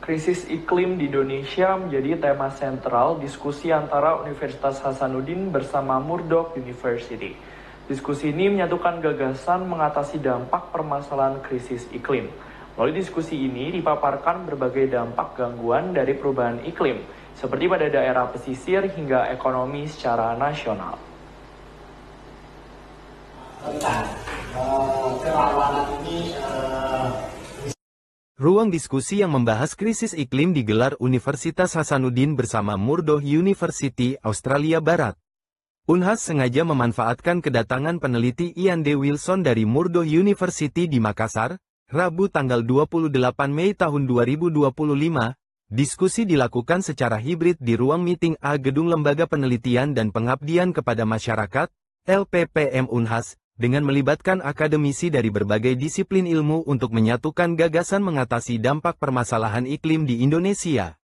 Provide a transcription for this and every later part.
Krisis iklim di Indonesia menjadi tema sentral diskusi antara Universitas Hasanuddin bersama Murdoch University. Diskusi ini menyatukan gagasan mengatasi dampak permasalahan krisis iklim. Melalui diskusi ini dipaparkan berbagai dampak gangguan dari perubahan iklim, seperti pada daerah pesisir hingga ekonomi secara nasional. Kerawanan ini Ruang diskusi yang membahas krisis iklim digelar Universitas Hasanuddin bersama Murdoch University, Australia Barat. Unhas sengaja memanfaatkan kedatangan peneliti Ian D. Wilson dari Murdoch University di Makassar, Rabu tanggal 28 Mei tahun 2025. Diskusi dilakukan secara hibrid di ruang meeting A Gedung Lembaga Penelitian dan Pengabdian kepada Masyarakat, LPPM Unhas, dengan melibatkan akademisi dari berbagai disiplin ilmu untuk menyatukan gagasan mengatasi dampak permasalahan iklim di Indonesia.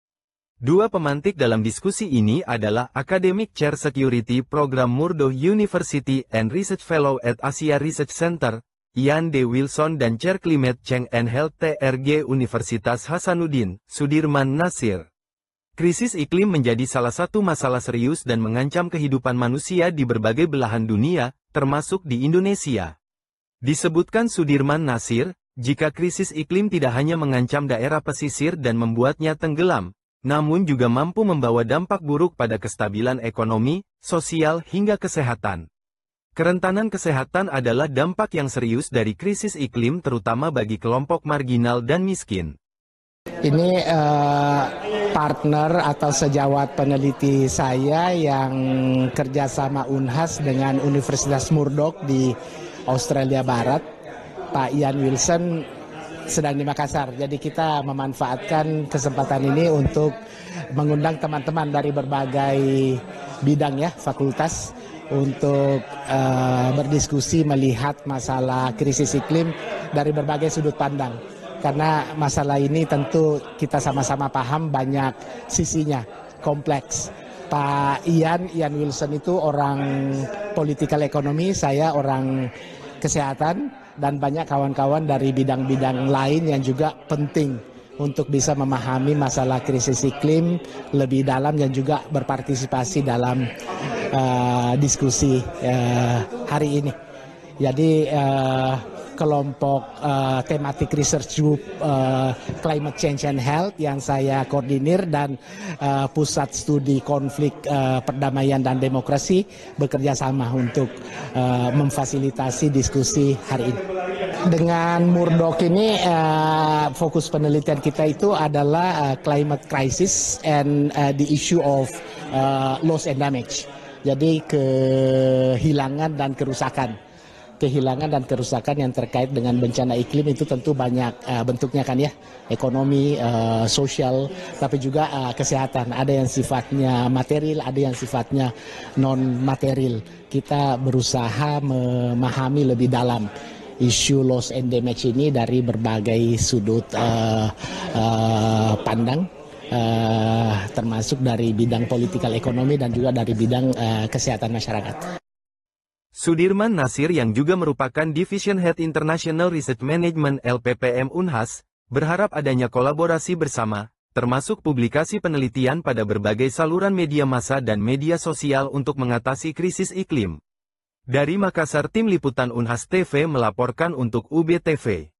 Dua pemantik dalam diskusi ini adalah Academic Chair Security Program Murdoch University and Research Fellow at Asia Research Center, Ian D. Wilson dan Chair Climate Change and Health TRG Universitas Hasanuddin, Sudirman Nasir. Krisis iklim menjadi salah satu masalah serius dan mengancam kehidupan manusia di berbagai belahan dunia, termasuk di Indonesia. Disebutkan Sudirman Nasir, jika krisis iklim tidak hanya mengancam daerah pesisir dan membuatnya tenggelam, namun juga mampu membawa dampak buruk pada kestabilan ekonomi, sosial hingga kesehatan. Kerentanan kesehatan adalah dampak yang serius dari krisis iklim terutama bagi kelompok marginal dan miskin. Ini partner atau sejawat peneliti saya yang kerjasama Unhas dengan Universitas Murdoch di Australia Barat. Pak Ian Wilson sedang di Makassar, jadi kita memanfaatkan kesempatan ini untuk mengundang teman-teman dari berbagai bidang ya, fakultas, untuk berdiskusi melihat masalah krisis iklim dari berbagai sudut pandang. Karena masalah ini tentu kita sama-sama paham banyak sisinya, kompleks. Pak Ian Wilson itu orang political economy, saya orang kesehatan, dan banyak kawan-kawan dari bidang-bidang lain yang juga penting untuk bisa memahami masalah krisis iklim lebih dalam dan juga berpartisipasi dalam diskusi hari ini. Jadi kelompok thematic research group climate change and health yang saya koordinir dan pusat studi konflik perdamaian dan demokrasi bekerja sama untuk memfasilitasi diskusi hari ini. Dengan Murdoch ini fokus penelitian kita itu adalah climate crisis and the issue of loss and damage. Jadi kehilangan dan kerusakan. Kehilangan dan kerusakan yang terkait dengan bencana iklim itu tentu banyak bentuknya kan ya, ekonomi, sosial, tapi juga kesehatan. Ada yang sifatnya material, ada yang sifatnya non material. Kita berusaha memahami lebih dalam isu loss and damage ini dari berbagai sudut pandang, termasuk dari bidang politikal ekonomi dan juga dari bidang kesehatan masyarakat. Sudirman Nasir yang juga merupakan Division Head International Research Management LPPM Unhas, berharap adanya kolaborasi bersama, termasuk publikasi penelitian pada berbagai saluran media massa dan media sosial untuk mengatasi krisis iklim. Dari Makassar, Tim Liputan Unhas TV melaporkan untuk UBTV.